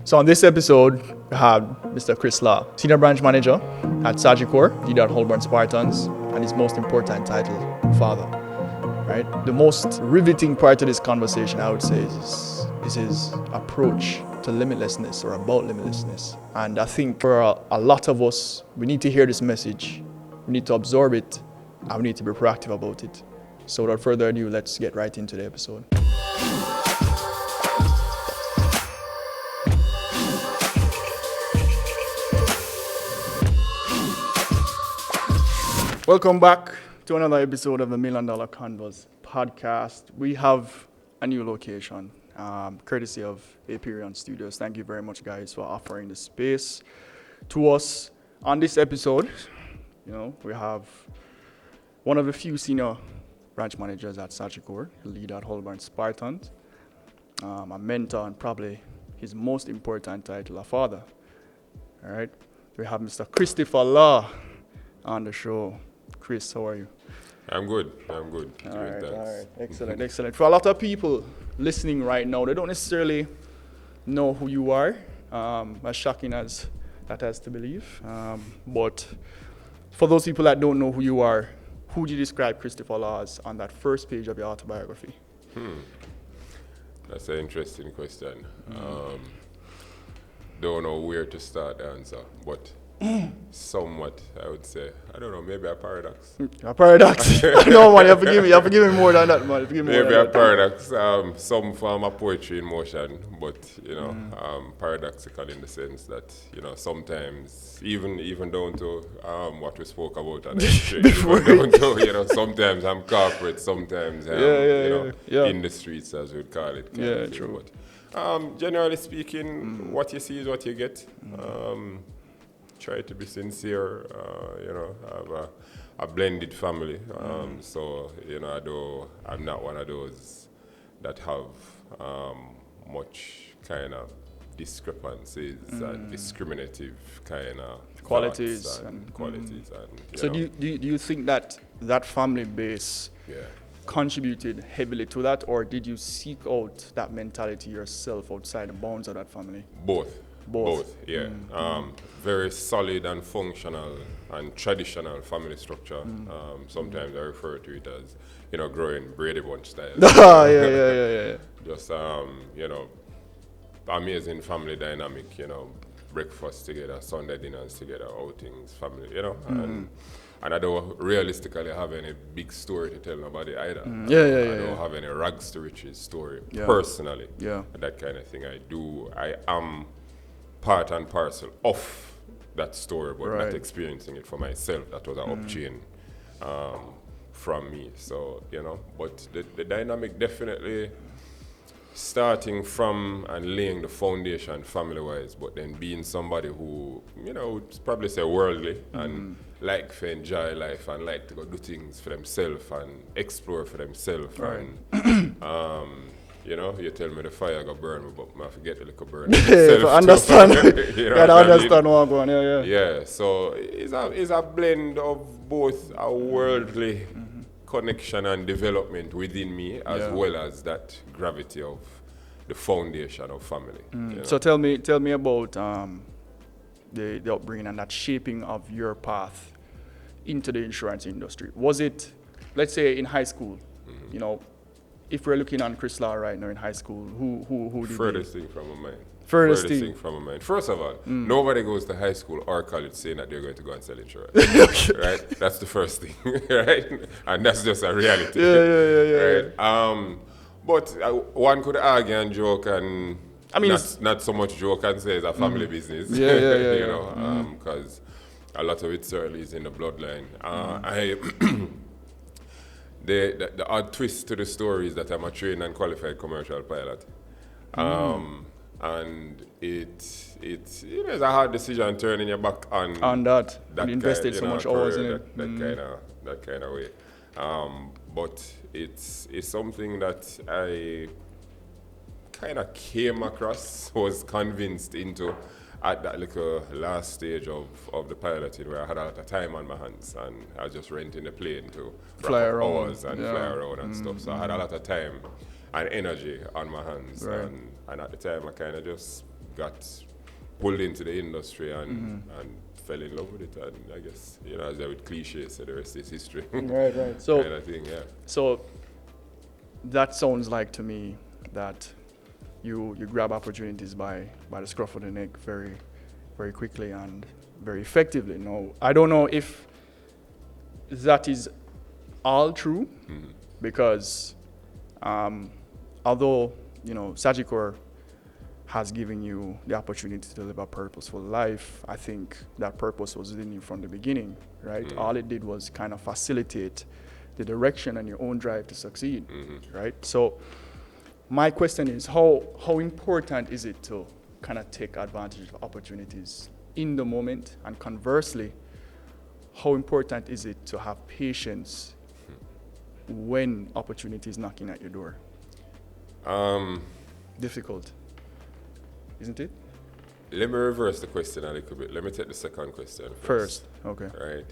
So on this episode, we have Mr. Chris Lawe, Senior Branch Manager at Sagicor, leader at Holborn Spartans, and his most important title, Father. Right? The most riveting part of this conversation, I would say, is his approach to limitlessness or about limitlessness. And I think for a lot of us, we need to hear this message, we need to absorb it, and we need to be proactive about it. So without further ado, let's get right into the episode. Welcome back to another episode of the $1 Million Convos podcast. We have a new location, courtesy of Aperion Studios. Thank you very much, guys, for offering the space to us. On this episode, we have one of the few senior branch managers at Sagicor, the leader at Holborn Spartans, a mentor, and probably his most important title, a father. All right, we have Mr. Christopher Lawe on the show. Chris, how are you? I'm good. All right. Excellent. For a lot of people listening right now, they don't necessarily know who you are, as shocking as that has to believe. But for those people that don't know who you are, who do you describe Christopher Lawe as on that first page of your autobiography? That's an interesting question. Don't know where to start the answer, but somewhat, I would say. I don't know, maybe a paradox. A paradox? No, man, you have to give me more than that, man. Maybe a paradox. Some form of poetry in motion, but, paradoxical in the sense that, sometimes, even down to what we spoke about on the street, down to, sometimes I'm corporate, sometimes in the streets, as we'd call it. Yeah, true. But, generally speaking, what you see is what you get. Try to be sincere, have a blended family. So, although I'm not one of those that have much kind of discrepancies and discriminative kind of qualities and qualities. And, so do you think that family base contributed heavily to that, or did you seek out that mentality yourself outside the bounds of that family? Both, yeah. Very solid and functional and traditional family structure. Sometimes I refer to it as, growing Brady Bunch style. Yeah. Just, amazing family dynamic, breakfast together, Sunday dinners together, outings, family, and I don't realistically have any big story to tell nobody either. I don't have any rags to riches story personally. That kind of thing. I am part and parcel of that story, but not experiencing it for myself. That was an up-chain from me. So, but the dynamic definitely starting from and laying the foundation family-wise, but then being somebody who, would probably say worldly and like to enjoy life and like to go do things for themselves and explore for themselves. And, you tell me the fire go burn me, but I forget the little burn. Understand. Gotta understand what I'm going. Yeah. So it's a blend of both a worldly connection and development within me, as well as that gravity of the foundation of family. So tell me about the upbringing and that shaping of your path into the insurance industry. Was it, let's say, in high school? If we're looking on Chris Lawe right now in high school, who did Furthest thing from my mind. Furthest thing from my mind. First of all, nobody goes to high school or college saying that they're going to go and sell insurance. Right? That's the first thing, right? And that's just a reality. Right? But one could argue and joke and not so much joke and say it's a family business. Because a lot of it certainly is in the bloodline. The odd twist to the story is that I'm a trained and qualified commercial pilot. And it's a hard decision turning your back on that. You invested so much hours in it. That kind of way. But it's something that I kind of came across, was convinced into at that last stage of the piloting, where I had a lot of time on my hands and I was just renting a plane to fly around hours and fly around and stuff. So I had a lot of time and energy on my hands. And at the time I kind of just got pulled into the industry and fell in love with it. And I guess, as I would cliche say, the rest is history. Right. So, kind of thing, yeah. So that sounds like to me that you grab opportunities by the scruff of the neck very, very quickly and very effectively. Now, I don't know if that is all true, because although Sagicor has given you the opportunity to live a purposeful life, I think that purpose was within you from the beginning, right? All it did was kind of facilitate the direction and your own drive to succeed, right? So my question is, how important is it to kind of take advantage of opportunities in the moment, and conversely, how important is it to have patience when opportunity is knocking at your door? Difficult, isn't it? Let me reverse the question a little bit. Let me take the second question First, okay. Right.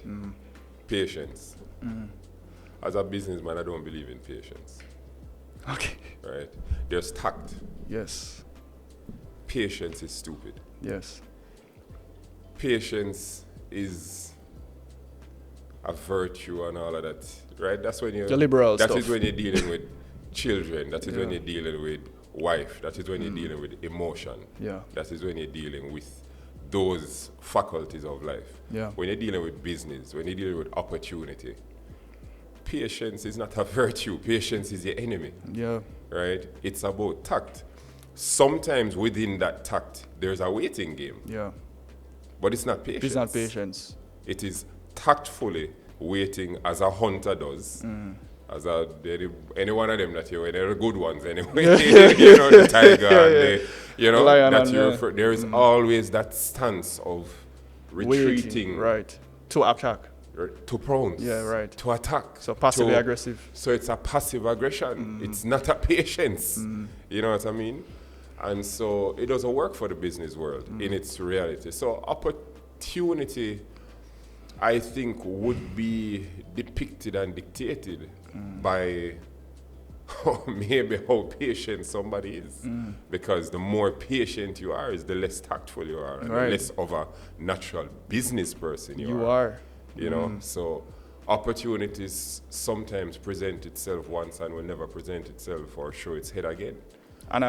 Patience. As a businessman, I don't believe in patience. Okay. Right. There's tact. Yes. Patience is stupid. Yes. Patience is a virtue and all of that. Right. That's when you. The liberal That stuff. is when you're dealing with children. That is when you're dealing with wife. That is when you're dealing with emotion. Yeah. That is when you're dealing with those faculties of life. Yeah. When you're dealing with business, when you're dealing with opportunity, patience is not a virtue. Patience is your enemy. Yeah. Right? It's about tact. Sometimes within that tact, there's a waiting game. Yeah. But it's not patience. It's not patience. It is tactfully waiting as a hunter does. As any one of them that they're the good ones anyway. The tiger and the, Lion that and, there is always that stance of retreating. Waiting, right. To attack. To pounce. Yeah, right. To attack. So passively aggressive. So it's a passive aggression. It's not a patience. You know what I mean? And so it doesn't work for the business world in its reality. So opportunity, I think, would be depicted and dictated by maybe how patient somebody is. Because the more patient you are, is the less tactful you are, and the less of a natural business person you are. You know, so opportunities sometimes present itself once and will never present itself or show its head again. And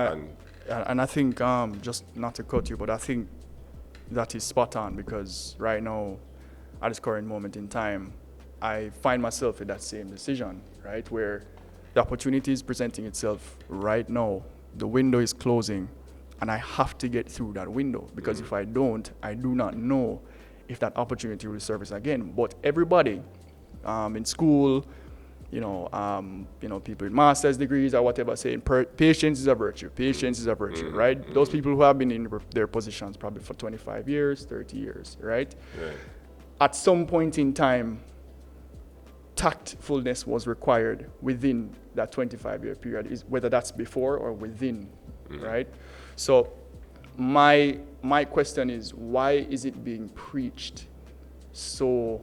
I think, just not to cut you, but I think that is spot on, because right now, at this current moment in time, I find myself in that same decision, right? Where the opportunity is presenting itself right now, the window is closing, and I have to get through that window, because if I don't, I do not know if that opportunity will surface again. But everybody in school, people with master's degrees or whatever, saying patience is a virtue. Patience is a virtue, right? Those people who have been in their positions probably for 25 years, 30 years, right? At some point in time, tactfulness was required within that 25-year period, whether that's before or within, right? So my question is, why is it being preached so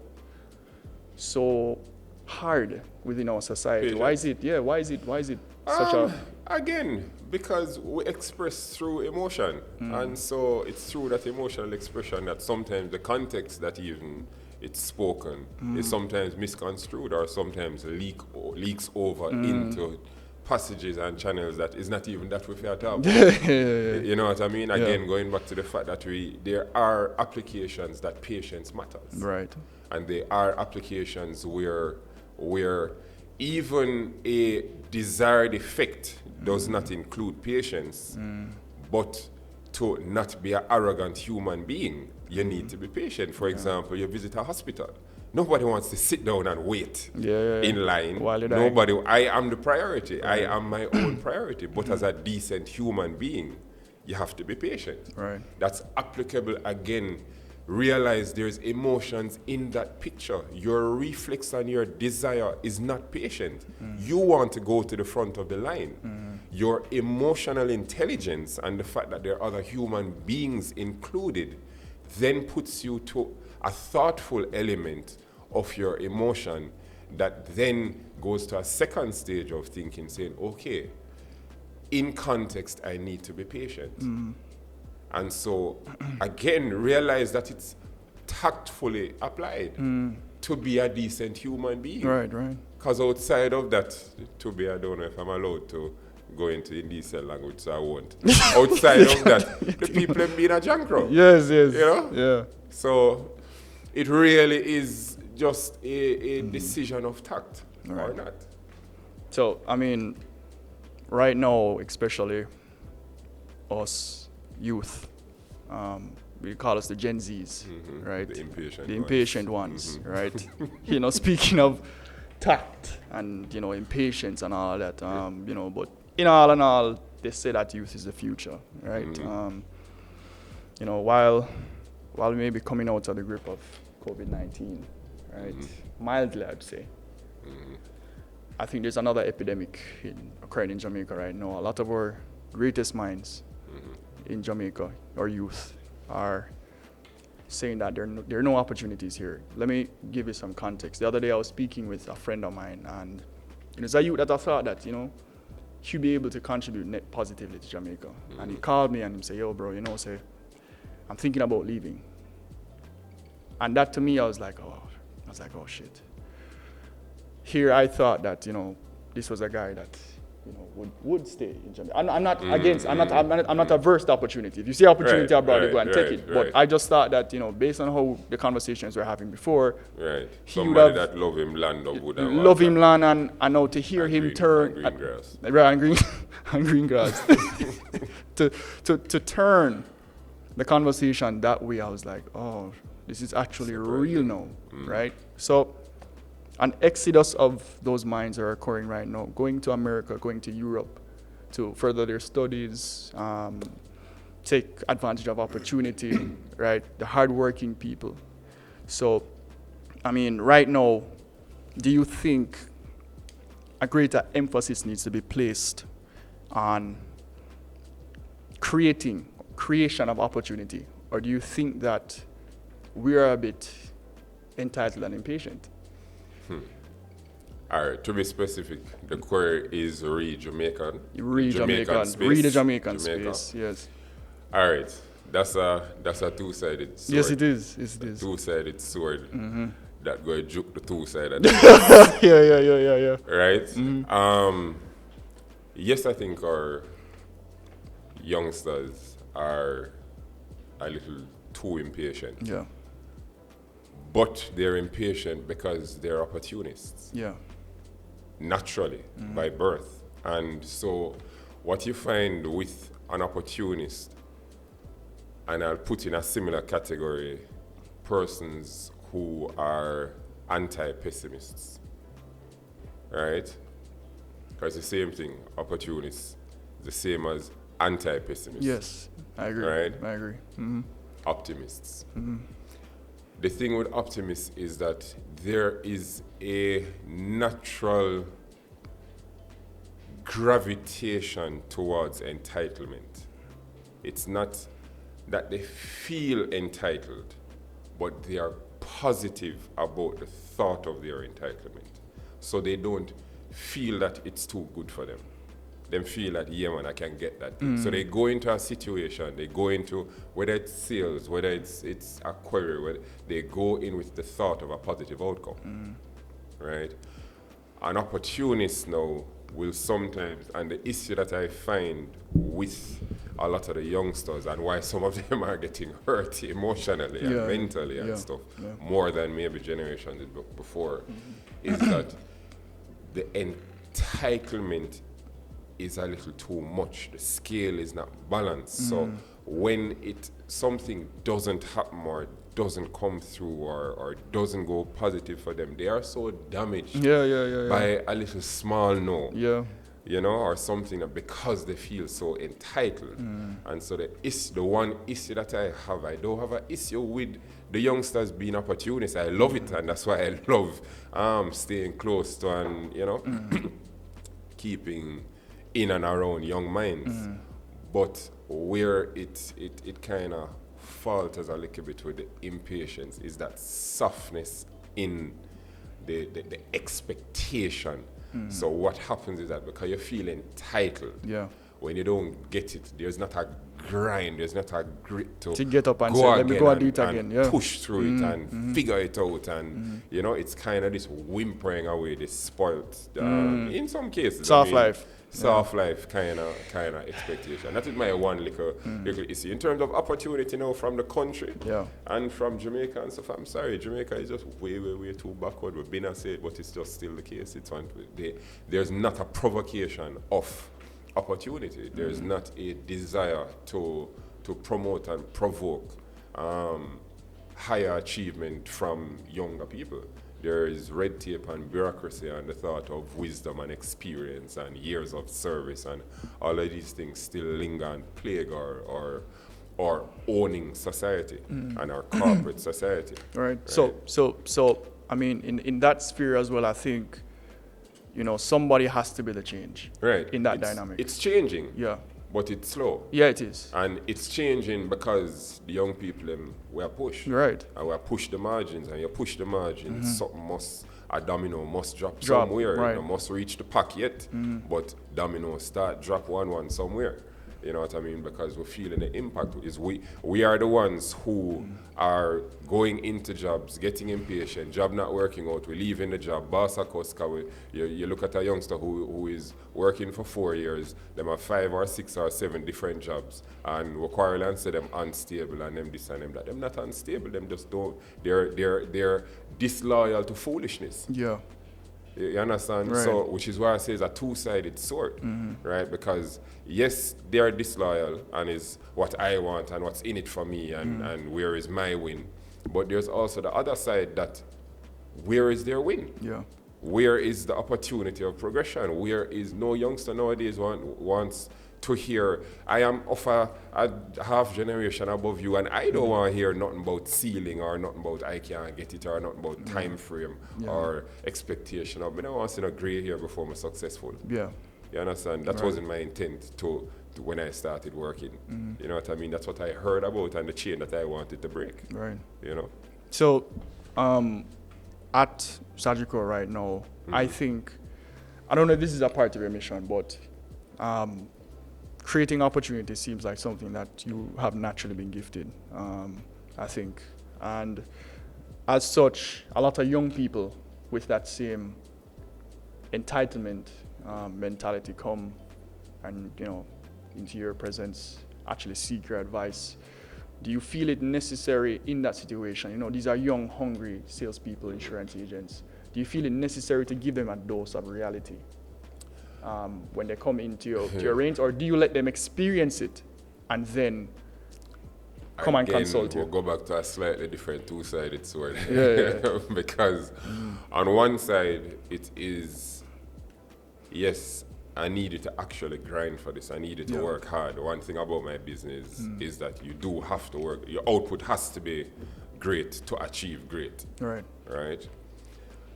hard within our society? Patience. Why is it such a... Again, because we express through emotion. And so it's through that emotional expression that sometimes the context that even it's spoken is sometimes misconstrued, or sometimes leaks over into passages and channels that is not even that we feel about. You know what I mean? Again, going back to the fact that there are applications that patience matters. Right. And there are applications where even a desired effect does not include patience, but to not be an arrogant human being, you need to be patient. For example, you visit a hospital. Nobody wants to sit down and wait in line. I am the priority. I am my own priority. But as a decent human being, you have to be patient. Right. That's applicable again. Realize there's emotions in that picture. Your reflex and your desire is not patient. You want to go to the front of the line. Your emotional intelligence and the fact that there are other human beings included then puts you to a thoughtful element of your emotion that then goes to a second stage of thinking, saying, okay, in context, I need to be patient. And so, again, realize that it's tactfully applied to be a decent human being. Right. Because outside of that, I don't know if I'm allowed to go into indecent language, so I won't. Outside of that, the people have been a junk row. Yes. You know? Yeah. So it really is just a decision of tact or not. So, I mean, right now, especially us youth, we call us the Gen Zs, right? The impatient ones, right? You know, speaking of tact and, you know, impatience and all that, you know, but in all, they say that youth is the future, right? You know, while we may be coming out of the grip of COVID-19, right? Mildly, I'd say. I think there's another epidemic occurring in Jamaica right now. A lot of our greatest minds in Jamaica, our youth, are saying that there are no opportunities here. Let me give you some context. The other day I was speaking with a friend of mine, and it's a youth that I thought that, you know, he'd be able to contribute net positively to Jamaica. And he called me and he said, yo, bro, you know, say, I'm thinking about leaving. And that to me, I was like, oh shit. Here I thought that, you know, this was a guy that, you know, would stay in Jamaica. I'm not against, I'm not averse to opportunity. If you see opportunity abroad, go and take it. But I just thought that, you know, based on how the conversations we're having before, somebody that love him land of wood and love him land, and now to hear him turn green grass. Right, and green grass. to turn the conversation that way, I was like, oh, this is actually real now, right? So an exodus of those minds are occurring right now, going to America, going to Europe to further their studies, take advantage of opportunity, right? The hardworking people. So, I mean, right now, do you think a greater emphasis needs to be placed on creation of opportunity? Or do you think that we are a bit entitled and impatient? All right, to be specific, the query is Jamaican. Read the Jamaican space, yes. All right, that's a two-sided sword. Yes, it is. Two-sided sword that go juke the two-sided. Yeah. Right? Yes, I think our youngsters are a little too impatient. Yeah. But they're impatient because they're opportunists. Yeah. Naturally, by birth. And so what you find with an opportunist, and I'll put in a similar category, persons who are anti-pessimists, right? Because the same thing, opportunists, the same as anti-pessimists. Yes, I agree. Right? I agree. Optimists. The thing with optimists is that there is a natural gravitation towards entitlement. It's not that they feel entitled, but they are positive about the thought of their entitlement. So they don't feel that it's too good for them. They feel that, yeah, man, I can get that thing. So they go into a situation, they go into, whether it's sales, whether it's a query, whether they go in with the thought of a positive outcome, right? An opportunist now will sometimes, and the issue that I find with a lot of the youngsters and why some of them are getting hurt emotionally and mentally and stuff, more than maybe generations did before, is that the entitlement is a little too much. The scale is not balanced. So when something doesn't happen or doesn't come through or doesn't go positive for them, they are so damaged by a little small no. Yeah. You know, or something that because they feel so entitled. And so the one issue that I don't have an issue with the youngsters being opportunists. I love it, and that's why I love staying close to and, you know, keeping in and around young minds. But where it kind of falters a little bit with the impatience is that softness in the expectation. So what happens is that because you feel entitled, when you don't get it, there's not a grind. There's not a grit to get up and go say, again let me go and do it again. Yeah. Push through it and figure it out. And, you know, it's kind of this whimpering away, this spoiled, in some cases. Soft life. Soft life kind of expectation. That is my one little issue. In terms of opportunity now from the country and from Jamaica and stuff, I'm sorry, Jamaica is just way too backward. We've been said, but it's just still the case. There's not a provocation of opportunity. There's not a desire to promote and provoke higher achievement from younger people. There is red tape and bureaucracy and the thought of wisdom and experience and years of service, and all of these things still linger and plague our owning society and our corporate society. Right. So I mean, in that sphere as well, I think, you know, somebody has to be the change. Right. In that dynamic. It's changing. Yeah. But it's slow. Yeah, it is. And it's changing because the young people were pushed. Right. And we push the margins, and you push the margins, a domino must drop somewhere. Right. You must reach the pack yet, but domino drop one somewhere. You know what I mean? Because we're feeling the impact. We are the ones who are going into jobs, getting impatient, job not working out, we're leaving the job, boss a cuss. You look at a youngster who is working for 4 years, them have 5 or 6 or 7 different jobs, and we quarrel and say them unstable and them this and them that. Them not unstable, them just don't, they're disloyal to foolishness. Yeah. You understand? Right. So, which is why I say it's a two-sided sword, right? Because yes, they are disloyal and is what I want and what's in it for me and where is my win. But there's also the other side that where is their win? Yeah. Where is the opportunity of progression? Where is no youngster nowadays wants to hear, I am of a half generation above you, and I don't want to hear nothing about ceiling or nothing about I can't get it or nothing about time frame or expectation of me. I don't want to see no grey hair before I'm successful. Yeah. You understand? That wasn't my intent to when I started working. You know what I mean? That's what I heard about and the chain that I wanted to break. Right. You know? So, at Sagicor right now, I think, I don't know if this is a part of your mission, but creating opportunity seems like something that you have naturally been gifted, I think. And as such, a lot of young people with that same entitlement mentality come and, you know, into your presence, actually seek your advice. Do you feel it necessary in that situation? You know, these are young, hungry salespeople, insurance agents. Do you feel it necessary to give them a dose of reality when they come into your range, or do you let them experience it and then come and consult you? We'll go back to a slightly different two-sided sword. Yeah. Because on one side, it is, yes, I needed to actually grind for this. I needed to work hard. One thing about my business is that you do have to work. Your output has to be great to achieve great. Right. Right?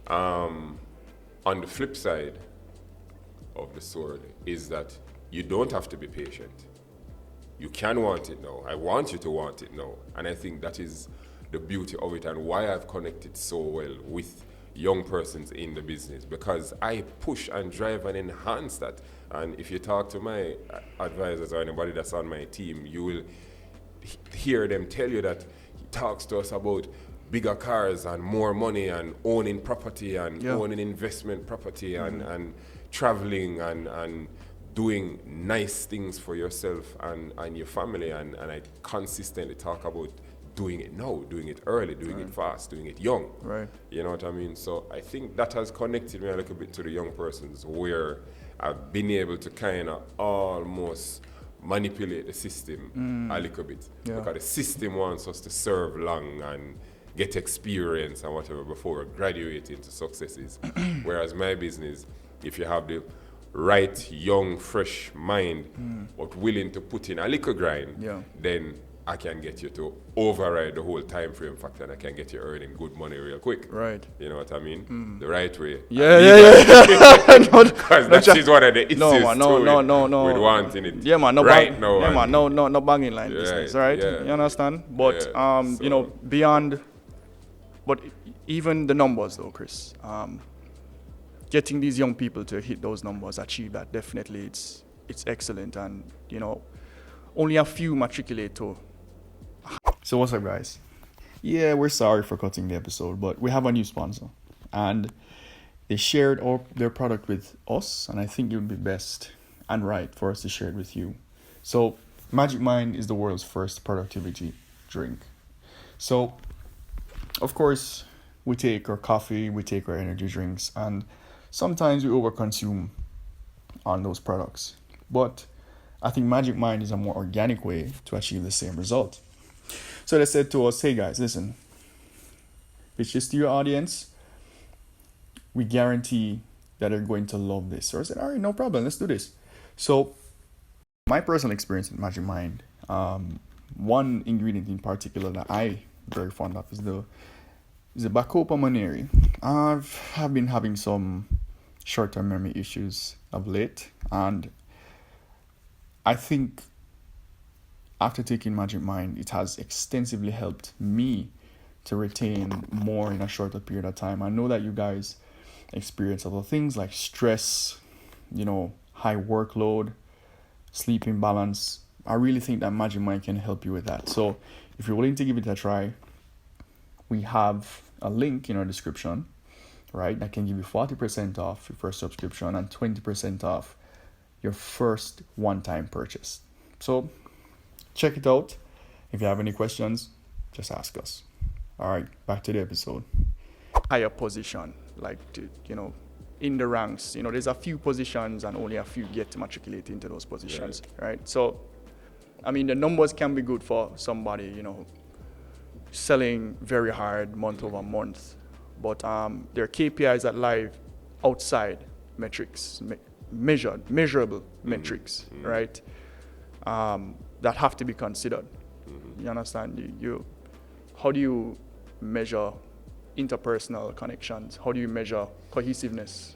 On the flip side of the sword is that you don't have to be patient. You can want it now. I want you to want it now. And I think that is the beauty of it and why I've connected so well with young persons in the business, because I push and drive and enhance that. And if you talk to my advisors or anybody that's on my team, you will hear them tell you that he talks to us about bigger cars and more money and owning property and owning investment property and traveling and doing nice things for yourself and your family. And I consistently talk about doing it now, doing it early, doing it fast, doing it young. Right. You know what I mean? So I think that has connected me a little bit to the young persons, where I've been able to kind of almost manipulate the system a little bit. Yeah. Because the system wants us to serve long and get experience and whatever before graduating to successes. Whereas my business, if you have the right, young, fresh mind, but willing to put in a little grind, then I can get you to override the whole time frame factor, and I can get you earning good money real quick. Right. You know what I mean? The right way. Yeah. Because that is one of the issues no. with wanting it No right now. Yeah, man, no banging line business, right? Yeah. You understand? But, So, you know, beyond, but even the numbers though, Chris, getting these young people to hit those numbers, achieve that, definitely it's excellent. And, you know, only a few matriculate to. So what's up, guys? Yeah, we're sorry for cutting the episode, but we have a new sponsor, and they shared their product with us, and I think it would be best and right for us to share it with you. So Magic Mind is the world's first productivity drink. So, of course, we take our coffee, we take our energy drinks, and sometimes we overconsume on those products. But I think Magic Mind is a more organic way to achieve the same result. So they said to us, hey guys, listen, pitch this to your audience. We guarantee that they're going to love this. So I said, all right, no problem, let's do this. So my personal experience with Magic Mind, one ingredient in particular that I very fond of is the Bacopa Moneri. I've been having some short-term memory issues of late, and I think after taking Magic Mind, it has extensively helped me to retain more in a shorter period of time. I know that you guys experience other things like stress, high workload, sleep imbalance. I really think that Magic Mind can help you with that. So if you're willing to give it a try, we have a link in our description, right, that can give you 40% off your first subscription and 20% off your first one-time purchase. So check it out. If you have any questions, just ask us. All right, back to the episode. Higher position, in the ranks, there's a few positions and only a few get to matriculate into those positions, right? So, the numbers can be good for somebody, selling very hard month over month, but there are KPIs that lie outside metrics, measurable metrics, right? That have to be considered. You understand? How do you measure interpersonal connections? How do you measure cohesiveness?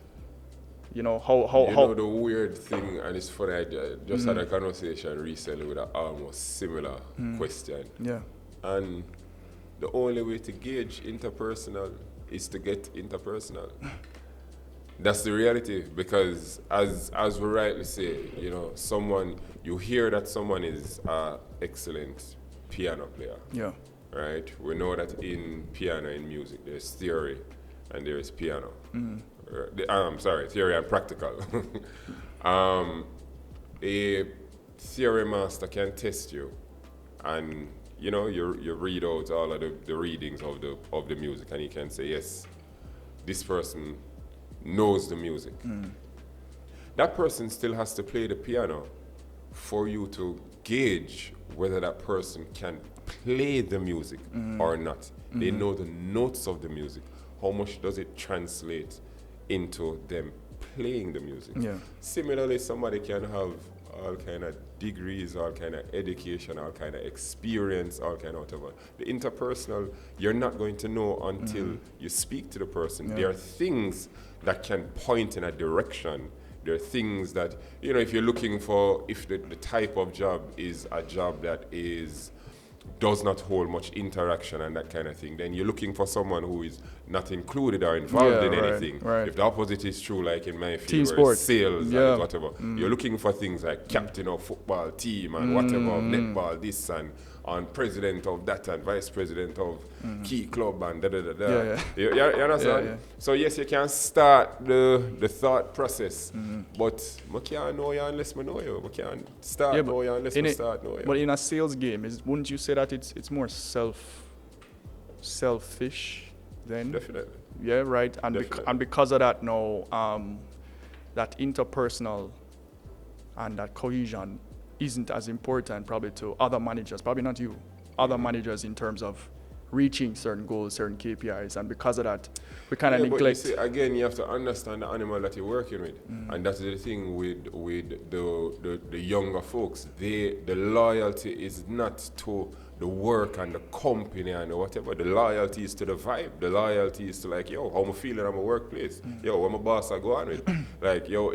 How the weird thing, and it's funny, I just had a conversation recently with an almost similar question. Yeah. And the only way to gauge interpersonal is to get interpersonal. That's the reality, because as we rightly say, you hear that someone is an excellent piano player. Yeah. Right? We know that in piano, in music, there's theory and there is piano. Theory and practical. A theory master can test you, and you read out all of the readings of the music, and he can say, yes, this person knows the music. That person still has to play the piano for you to gauge whether that person can play the music or not. They know the notes of the music. How much does it translate into them playing the music? Yeah. Similarly, somebody can have all kind of degrees, all kind of education, all kind of experience, all kind of whatever. The interpersonal, you're not going to know until you speak to the person. Yeah. There are things that can point in a direction. There are things that, if you're looking for, if the type of job is a job that does not hold much interaction and that kind of thing, then you're looking for someone who is not included or involved in anything. Right. If the opposite is true, like in my field, Team where sports. it's sales and whatever, you're looking for things like captain of football team and whatever, of netball, this and president of that and vice president of key club and da-da-da-da. You understand? Yeah. So yes, you can start the thought process, but I can't know you unless I know you. I can't start know you unless I start know you. But in a sales game, wouldn't you say that it's more selfish then? Definitely. Yeah, right. And because of that now, that interpersonal and that cohesion isn't as important probably to other managers, probably not you, other managers in terms of reaching certain goals, certain KPIs, and because of that, we kind of neglect. But you see, again, you have to understand the animal that you're working with, and that's the thing with the younger folks. The loyalty is not to the work and the company and whatever. The loyalty is to the vibe. The loyalty is to how I'm feeling at my workplace. What my boss I go on with.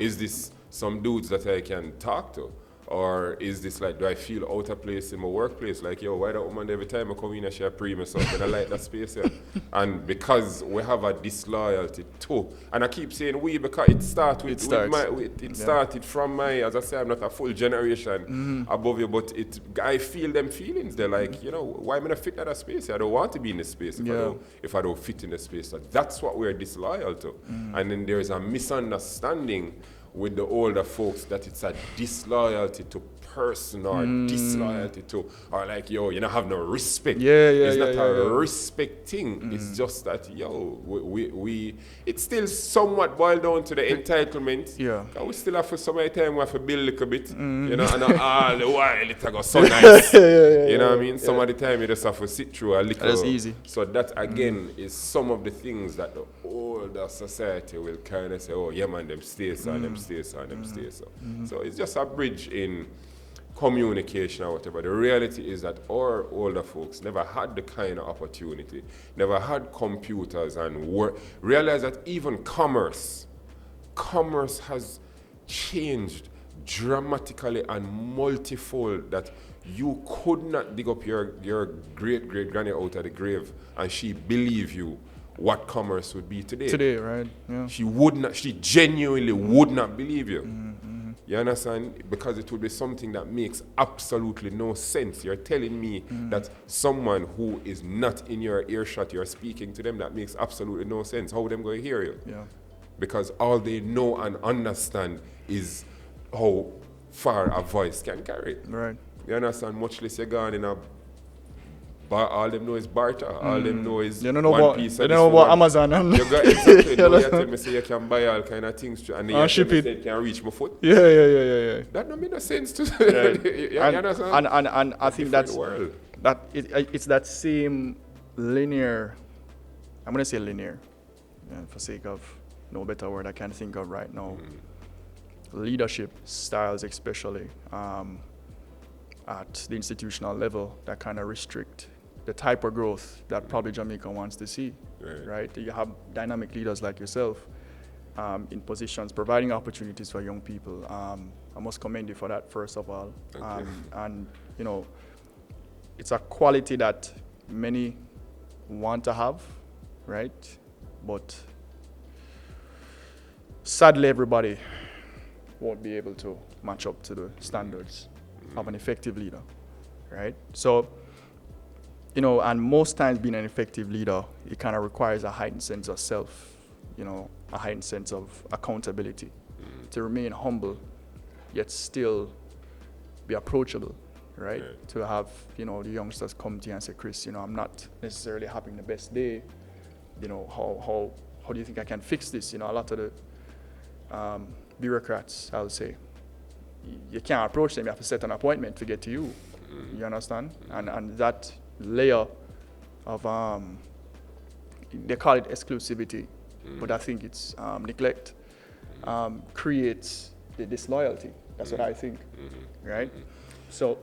Is this some dudes that I can talk to? Or is this like, do I feel out of place in my workplace? Like, yo, why that woman every time I come in and she pre me something? I like that space here. And because we have a disloyalty too. And I keep saying we because it started from my, as I say, I'm not a full generation above you, but I feel them feelings. They're like, you know, why am I not fit in that space? I don't want to be in the space if I don't fit in the space. So that's what we're disloyal to. And then there's a misunderstanding with the older folks that it's a disloyalty to person or disloyalty to, or like, yo, you don't have no respect. It's not a respect thing. It's just that, yo, we it's still somewhat boiled down to the entitlement. We still have for so many time we have to build a little bit, you know, and all the while it go so nice. You know what I mean? Some of the time you just have to sit through a little. That's easy. So that again is some of the things that the older society will kind of say, oh yeah man, them stay so, them stay so, them stay so. So it's just a bridge in communication or whatever. The reality is that our older folks never had the kind of opportunity, never had computers and work. Realize that even commerce has changed dramatically and multifold, that you could not dig up your great-great-granny out of the grave and she believe you what commerce would be today. Today, right? Yeah. She genuinely would not believe you. You understand? Because it would be something that makes absolutely no sense. You're telling me that someone who is not in your earshot, you're speaking to them, that makes absolutely no sense. How are them going to hear you? Yeah. Because all they know and understand is how far a voice can carry. Right. You understand? Much less you're gone in a bar, all them know is barter. All them know is one piece. They don't know about Amazon. You got exactly. Now you tell me say you can buy all kind of things and then ship it. It can reach my foot. Yeah. That don't make no sense to you understand? And I think that's world. It's that same linear. I'm gonna say linear, for sake of no better word I can think of right now. Leadership styles, especially at the institutional level, that kind of restrict the type of growth that probably Jamaica wants to see. Right? You have dynamic leaders like yourself in positions providing opportunities for young people. I must commend you for that, first of all. And you know, it's a quality that many want to have, right? But sadly, everybody won't be able to match up to the standards of an effective leader, right? So, you know, and most times being an effective leader, it kind of requires a heightened sense of self, you know, a heightened sense of accountability, to remain humble, yet still be approachable, right? To have, you know, the youngsters come to you and say, Chris, you know, I'm not necessarily having the best day. You know, how do you think I can fix this? You know, a lot of the bureaucrats, I would say, you can't approach them. You have to set an appointment to get to you. You understand? And that layer of they call it exclusivity, but I think it's neglect, creates the disloyalty. That's what I think, right? So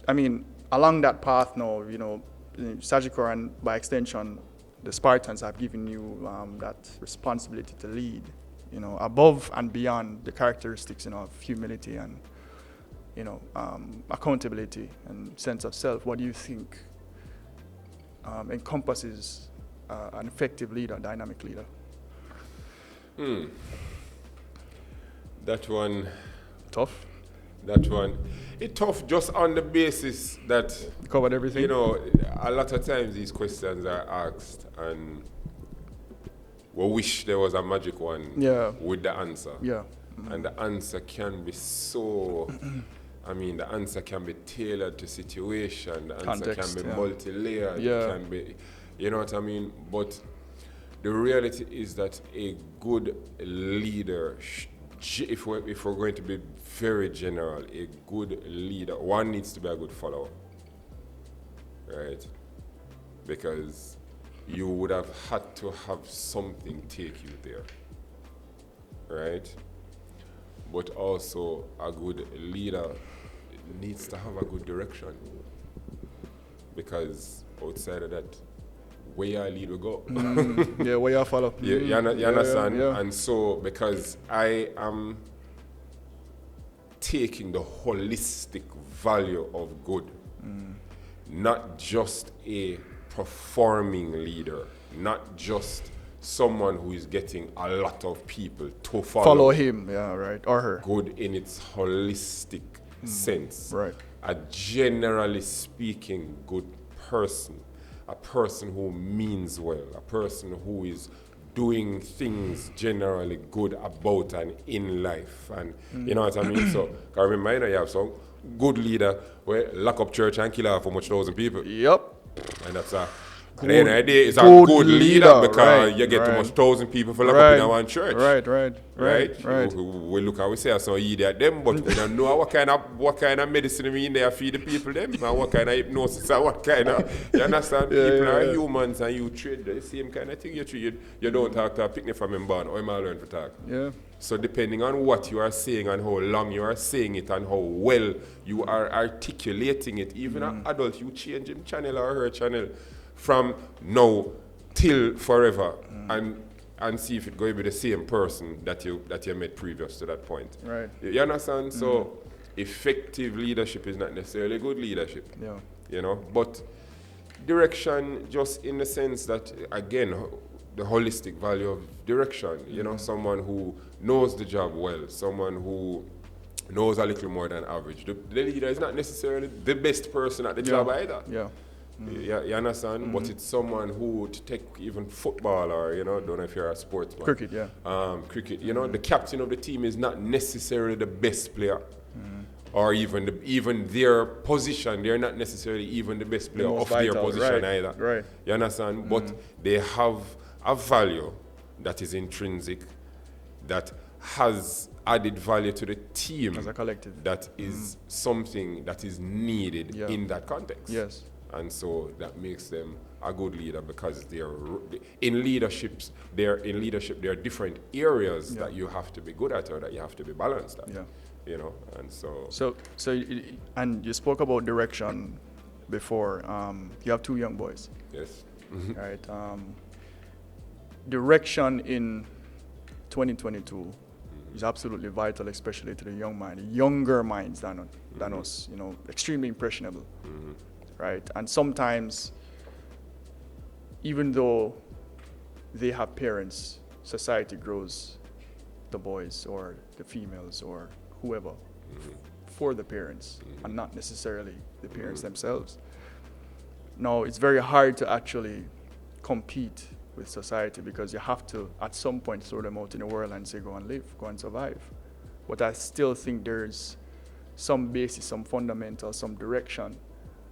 I mean, along that path now, you know, Sagicor and by extension, the Spartans have given you that responsibility to lead, you know, above and beyond the characteristics, you know, of humility and, you know, accountability and sense of self. What do you think encompasses an effective leader, dynamic leader? That one. Tough? That one. It's tough just on the basis that... Covered everything? You know, a lot of times these questions are asked and we wish there was a magic one with the answer. Yeah. And the answer can be so... I mean, the answer can be tailored to situation. The answer can be multi-layered. It can be... You know what I mean? But the reality is that a good leader... If we're going to be very general, a good leader, one needs to be a good follower, right? Because you would have had to have something take you there, right? But also a good leader needs to have a good direction, because outside of that, where you lead will go. Where you follow. You understand? And so, because I am taking the holistic value of good, not just a performing leader, not just someone who is getting a lot of people to follow him, yeah, right, or her. Good in its holistic sense. Right. A generally speaking good person, a person who means well, a person who is doing things generally good about and in life. And you know what I mean? So, I remember you have some good leader where lock up church and kill off for much thousand people. Yep. And that's a at the end of the day, it's a good leader because right, you get right. too much thousand people for lock up in one church. Right. We look how we say so eat at them, but we don't know what kind of medicine we in there feed the people them, and what kind of hypnosis and what kind of you understand? People are humans and you trade the same kind of thing you treat. You don't talk to a picnic from him born, or am I learn to talk? Yeah. So depending on what you are saying and how long you are saying it and how well you are articulating it, even an adult, you change him channel or her channel from now till forever and see if it's going to be the same person that you met previous to that point. Right. You understand? So effective leadership is not necessarily good leadership. Yeah. You know, but direction just in the sense that, again, the holistic value of direction, you know, someone who knows the job well, someone who knows a little more than average. The leader is not necessarily the best person at the job either. Yeah. You understand? But it's someone who would take even football or, you know, don't know if you're a sportsman. Cricket, yeah. Cricket, you know, the captain of the team is not necessarily the best player. Or even their position, they're not necessarily even the best player of their position either. Right. You understand? But they have a value that is intrinsic, that has added value to the team. As a collective. That is something that is needed in that context. Yes. And so that makes them a good leader because in leadership there are different areas that you have to be good at or that you have to be balanced at. Yeah. You know, and so and you spoke about direction before. You have two young boys. yes. Right. Direction in 2022 is absolutely vital, especially to the younger minds than us. You know, extremely impressionable. Right. And sometimes, even though they have parents, society grows the boys or the females or whoever for the parents and not necessarily the parents themselves. Now, it's very hard to actually compete with society because you have to, at some point, throw them out in the world and say, go and live, go and survive. But I still think there's some basis, some fundamental, some direction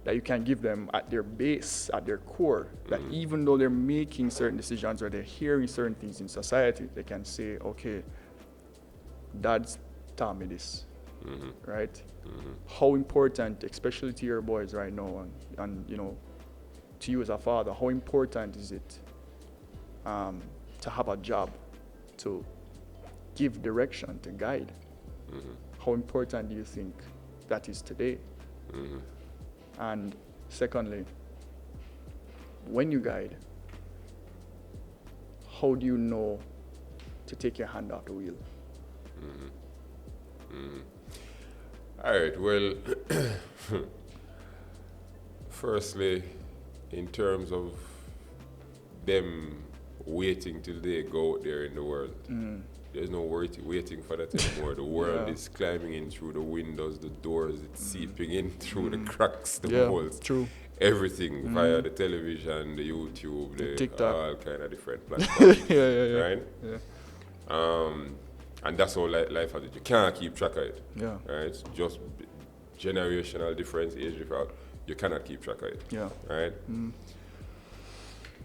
that you can give them at their base, at their core, that even though they're making certain decisions or they're hearing certain things in society, they can say, okay, Dad's taught me this, right? How important, especially to your boys right now, and you know, to you as a father, how important is it to have a job, to give direction, to guide? How important do you think that is today? And secondly, when you guide, how do you know to take your hand off the wheel? All right, well, firstly, in terms of them waiting till they go out there in the world, there's no waiting for that anymore. The world is climbing in through the windows, the doors, it's seeping in through the cracks, the holes. True. Everything via the television, the YouTube, the TikTok, all kind of different platforms. Right? Yeah. And that's how life has it. You can't keep track of it. Yeah. Right? It's just generational difference, age difference. You cannot keep track of it. Yeah. Right?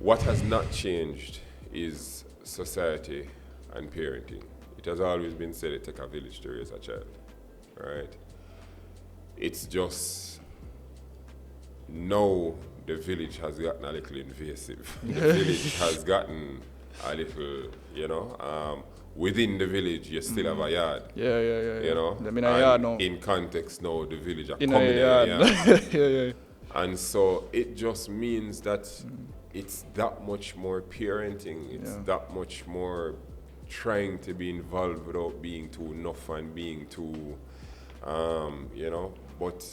What has not changed is society and parenting. It has always been said it takes a village to raise a child. Right? It's just now the village has gotten a little invasive. The village has gotten a little, you know, within the village you still have a yard. Yeah. You know? I'm in a yard now. In context now, the village are In coming a yard. Yeah. And so it just means that it's that much more parenting. It's that much more trying to be involved without being too enough and being too You know, but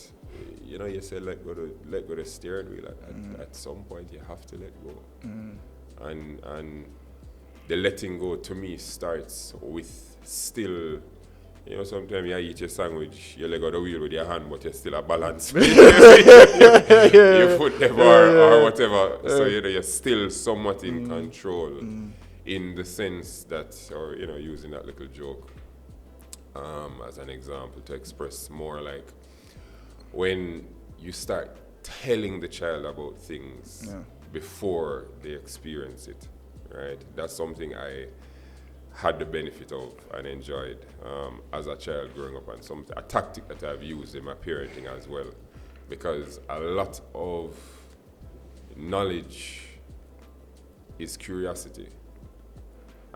you know, you say let go the steering wheel. At some point, you have to let go, and the letting go to me starts with still. You know, sometimes you eat your sandwich, you let go the wheel with your hand, but you're still a balance. Your foot never or whatever. So you know, you're still somewhat in control, in the sense that, or you know, using that little joke as an example to express more like when you start telling the child about things before they experience it, right? That's something I had the benefit of and enjoyed as a child growing up, and a tactic that I've used in my parenting as well, because a lot of knowledge is curiosity.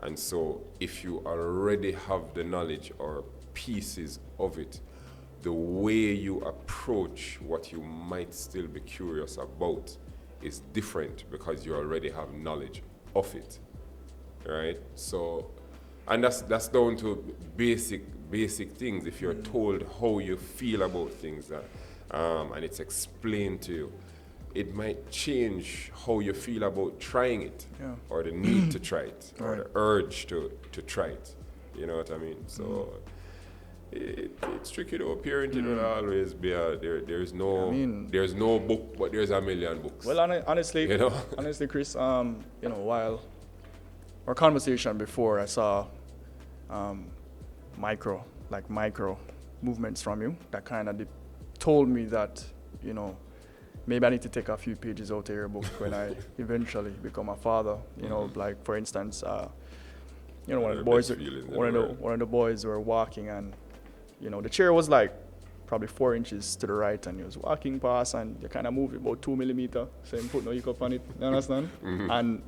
And so if you already have the knowledge or pieces of it, the way you approach what you might still be curious about is different because you already have knowledge of it, right? So, and that's down to basic things. If you're told how you feel about things and it's explained to you, it might change how you feel about trying it, or the need to try it, or the urge to try it. You know what I mean? So it's tricky though. Parenting will always be there's no book, but there's a million books. Well, honestly, you know? Honestly, Chris, you know, while our conversation before, I saw micro movements from you that kind of told me that, you know, maybe I need to take a few pages out of your book when I eventually become a father. You know, like for instance, you know, one of the boys were walking, and you know, the chair was like probably 4 inches to the right, and he was walking past, and you kind of moved about 2 millimeters, so you put no hiccup on it. You understand? And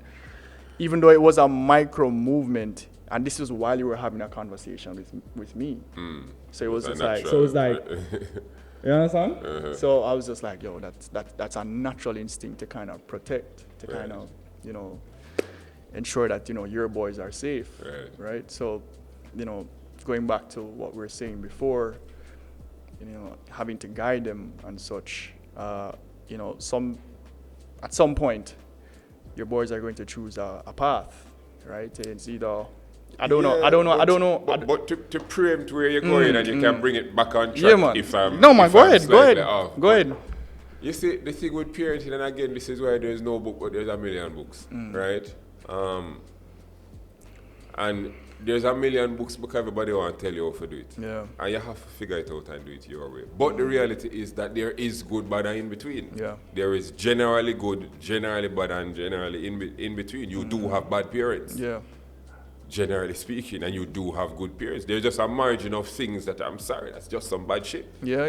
even though it was a micro movement, and this was while you were having a conversation with me, so it was just like, you understand? So I was just like, yo, that's a natural instinct to kind of protect, to kind of, you know, ensure that, you know, your boys are safe, right? So, you know, going back to what we were saying before, you know, having to guide them and such, you know, at some point, your boys are going to choose a path, right? It's either I don't know. But to preempt where you're going, and you can bring it back on track. Yeah, man. If I'm go ahead. Go ahead. You see, the thing with parenting, and again, this is why there's no book, but there's a million books, right? And there's a million books because everybody want to tell you how to do it. Yeah. And you have to figure it out and do it your way. But the reality is that there is good, bad, and in between. Yeah. There is generally good, generally bad, and generally in between. You do have bad parents. Yeah. Generally speaking, and you do have good parents. There's just a margin of things that, I'm sorry, that's just some bad shit. Yeah.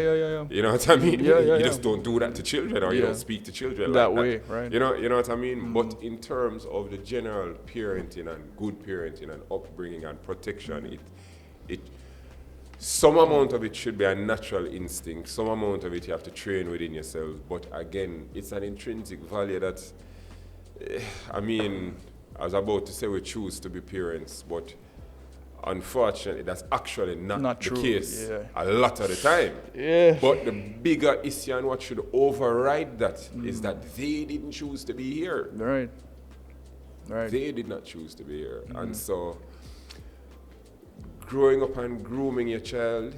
You know what I mean? You just don't do that to children, or you don't speak to children that like way, that. Right? You know what I mean? But in terms of the general parenting and good parenting and upbringing and protection, it some amount of it should be a natural instinct. Some amount of it you have to train within yourself. But again, it's an intrinsic value that, I mean, I was about to say we choose to be parents, but unfortunately, that's actually not the case a lot of the time. Yeah. But the bigger issue and what should override that is that they didn't choose to be here. Right. They did not choose to be here. And so, growing up and grooming your child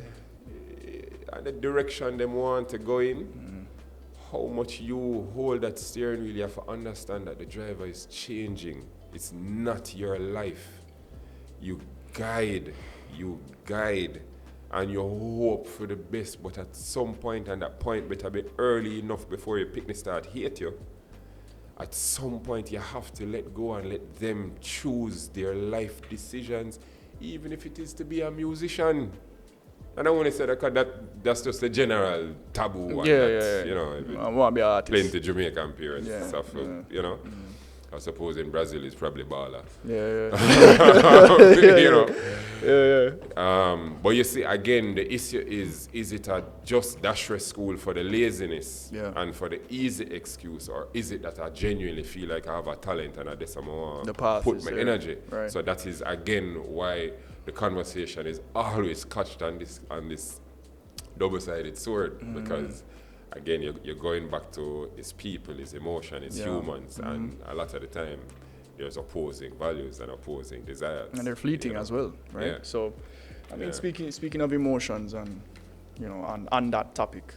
and the direction they want to go in, how much you hold that steering wheel, you have to understand that the driver is changing. It's not your life. You guide, and you hope for the best, but at some point, and that point better be early enough before your picnic start hate you. At some point, you have to let go and let them choose their life decisions, even if it is to be a musician. And I want to say that's just a general taboo one. You know, I want to be an artist. Plenty Jamaican parents stuff, you know. I suppose in Brazil it's probably baller. You know. But you see, again, the issue is it a just dasher school for the laziness and for the easy excuse, or is it that I genuinely feel like I have a talent and I just want to put my energy? Right. So that is again why the conversation is always couched on this double-sided sword because, again, you're going back to it's people, it's emotion, it's humans, and a lot of the time there's opposing values and opposing desires. And they're fleeting as well, right? Yeah. So, I mean, speaking of emotions and, on that topic,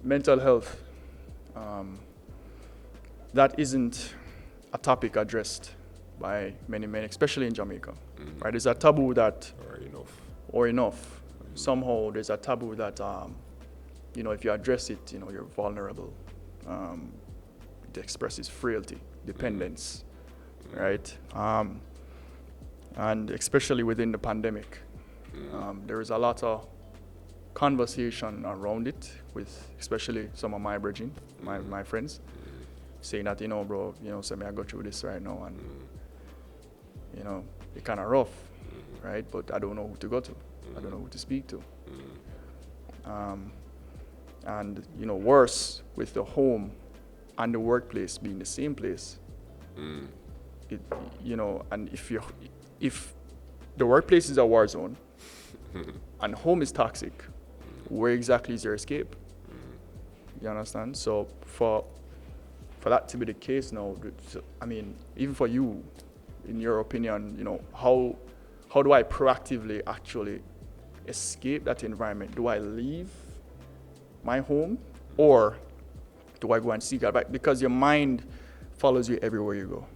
mental health, that isn't a topic addressed by many men, especially in Jamaica, right? There's a taboo that, or enough. Somehow there's a taboo that, if you address it, you're vulnerable. It expresses frailty, dependence, right? And especially within the pandemic, there is a lot of conversation around it with especially some of my brethren, my friends, saying that, bro, say me I go through this right now and, it's kind of rough, right? But I don't know who to go to. I don't know who to speak to. And, worse, with the home and the workplace being the same place, it, and if the workplace is a war zone and home is toxic, where exactly is your escape? You understand? So for that to be the case now, I mean, even for you, in your opinion, how do I proactively actually escape that environment? Do I leave my home or do I go and seek advice? Because your mind follows you everywhere you go.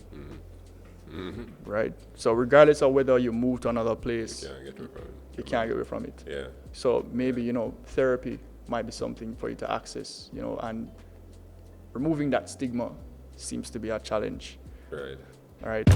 Right? So regardless of whether you move to another place, you can't get away from it. Yeah. So maybe, therapy might be something for you to access, and removing that stigma seems to be a challenge. Right. All right.